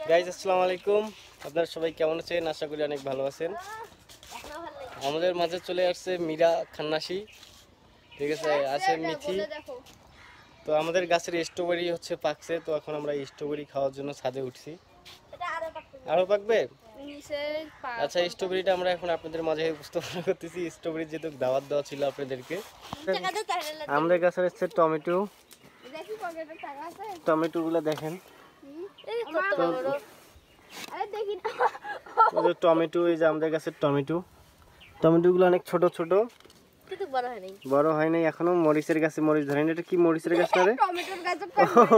Guys আসসালামু আলাইকুম, আপনারা সবাই কেমন আছেন? আশা করি অনেক ভালো আছেন। আমাদের মাঝে চলে আসছে মীরা খান্নাসি, ঠিক আছে, আছে মিথি। তো আমাদের গাছের স্ট্রবেরি হচ্ছে পাকছে, তো এখন আমরা স্ট্রবেরি খাওয়ার জন্য ছাদে উঠছি। আরো পাকবে? আচ্ছা, স্ট্রবেরিটা আমরা এখন আপনাদের মাঝে উপস্থাপন করতেছি। স্ট্রবেরি যেহেতু দাওয়াত দেওয়া ছিল আপনাদেরকে। আমাদের গাছের হচ্ছে টমেটো, টমেটো গুলো দেখেন। টমেটো, এই যে আমাদের গাছের টমেটো, টমেটো গুলো অনেক ছোট ছোট, বড় হয় নাই এখনো। মরিচের গাছে মরিচ ধরেন। এটা কি মরিচের গাছ না রে?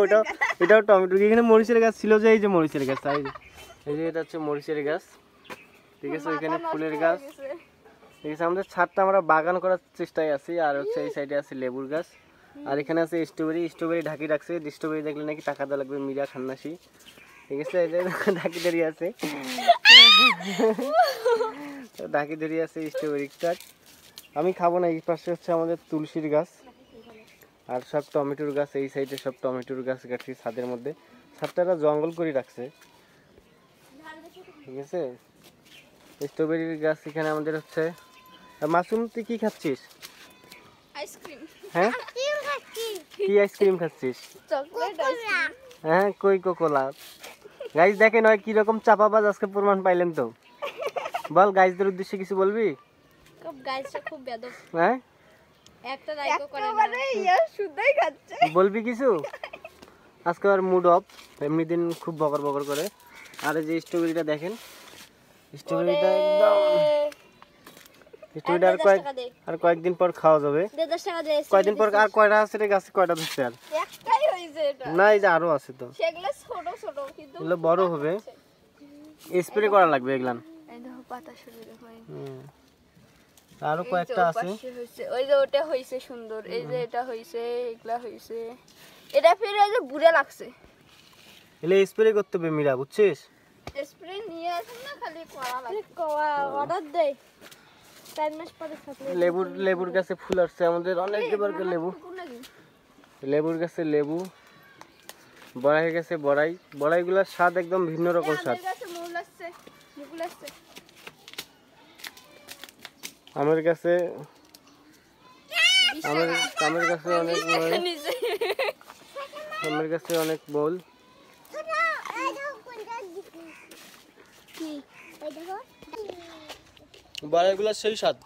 ওটা এটাও টমেটো। এখানে মরিচের গাছ ছিল, যে এই যে মরিচের গাছ, এই যে এটা হচ্ছে মরিচের গাছ, ঠিক আছে। ওইখানে ফুলের গাছ, ঠিক আছে। আমাদের ছাদটা আমরা বাগান করার চেষ্টায় আছি। আর হচ্ছে এই সাইডে আছে লেবুর গাছ, আর এখানে আছে স্ট্রবেরি। স্ট্রবেরি ঢাকি রাখছে। স্ট্রবেরি দেখলে নাকি টাকা দেওয়া লাগবে মীরা খান্নাসি, ঠিক আছে। এই যে ঢাকি দাঁড়িয়ে আছে, ঢাকি দাঁড়িয়ে আছে স্ট্রবেরিটা। আমি খাবো না। এই পাশে হচ্ছে আমাদের তুলসীর গাছ আর সব টমেটোর গাছ। এই সাইডে সব টমেটোর গাছ গাছি ছাদের মধ্যে। ছাদটা জঙ্গল করে রাখছে, ঠিক আছে। স্ট্রবেরির গাছ এখানে আমাদের হচ্ছে। মাসুম, তুই কি খাচ্ছিস? আইসক্রিম। হ্যাঁ, কি আইসক্রিম খাচ্ছিস? হ্যাঁ, কই কোকোলা। গাইজ দেখেন হয় কিরকম চাপাবাজ, আজকে প্রমাণ পাইলেন তো। বল গাইজদের উদ্দেশ্যে কিছু বলবি? খুব বেদব। হ্যাঁ, একটা লাইকও করে না, শুধুই খাচ্ছে। বলবি কিছু? আজকে আর মুড অফ, এমনি দিন খুব বকর বকর করে। আর এই যে স্ট্রবেরিটা দেখেন, স্ট্রবেরিটা একদম, স্ট্রবেরিটা আর কয়েকদিন পর খাওয়া যাবে। কয়েকদিন পর আর কয়টা আছে রে গাছে? কয়টা ধরছে? আর একটাই হইছে এটা। না, এই যে আরো আছে তো। সেগুলো ছোট ছোট, কিন্তু এগুলো বড় হবে, স্প্রে করা লাগবে এগুলান। এই দেখো পাতা শুরু হয়। আরো কয়েকটা আছে। ওই যে ওটা হইছে সুন্দর, এই যে এটা হইছে, এগুলা হইছে। এটা ফির এই যে বুড়া লাগছে। এলে স্প্রে করতে হবে মীরা, বুঝছিস? স্প্রে নিয়ে আসেন না, খালি করা লাগে। করা অর্ডার দেই 4 মাস পরে থাকলে। লেবুর গাছে ফুল আসছে আমাদের অনেক। এবার লেবু, লেবুর গাছে লেবু, বড়াই গাছে বড়াই। বড়াইগুলোর স্বাদ একদম ভিন্ন রকম স্বাদ। আমের গাছে, আমের গাছে অনেক, আমের গাছে অনেক বল। বড়াইগুলো সেই স্বাদ,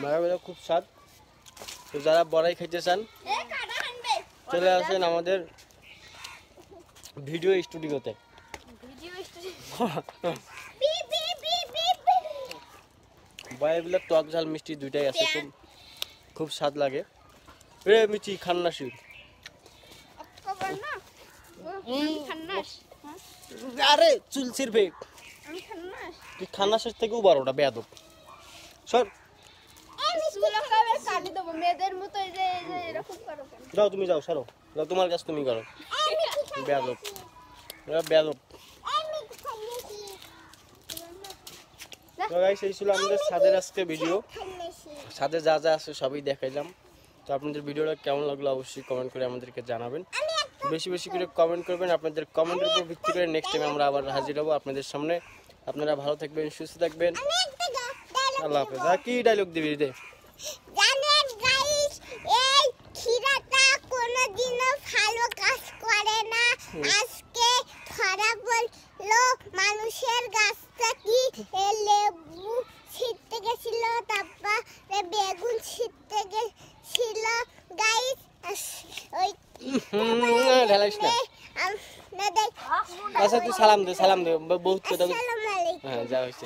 বড়াইগুলো খুব স্বাদ। তো যারা বড়াই খেতে চান চলে আসেন আমাদের ভিডিও স্টুডিওতে। বড়াইগুলো টক ঝাল মিষ্টি দুইটাই আছে, খুব স্বাদ লাগে রে। মিষ্টি খান্নাসি, আরে চুল ছিড়বে। তুই খান্নাসের থেকেও বড়টা বেয়াদব। সর, যাও তুমি যাও, সরো, যাও তোমার কাজ তুমি করো। বেয়াদব, বেয়াদব। তো গাইস, এই ছিল আমাদের ছাদের আজকে ভিডিও। ছাদে যা যা আছে সবই দেখাইলাম। তো আপনাদের ভিডিওটা কেমন লাগলো অবশ্যই কমেন্ট করে আমাদেরকে জানাবেন। বেশি বেশি করে কমেন্ট করবেন। আপনাদের কমেন্টের উপর ভিত্তি করে নেক্সট টাইম আমরা আবার হাজির হব আপনাদের সামনে। আপনারা ভালো থাকবেন, সুস্থ থাকবেন। আল্লাহ হাফেজ। আর কি ডায়লগ দিবি রে? জানেন গাইস, এই খিরাটা কোনোদিনও ভালো কাজ করে না। আজকে ধরা পড়লো মানুষের গাছটা কি লেবু ছিঁড়তে গেছিল, তারপরে বেগুন ছিঁড়তে গেছিল গাইস। ওই ঢালাইস না। আচ্ছা তুই সালাম দে, সালাম দে। বহুত কথা। হ্যাঁ, যা হয়েছে।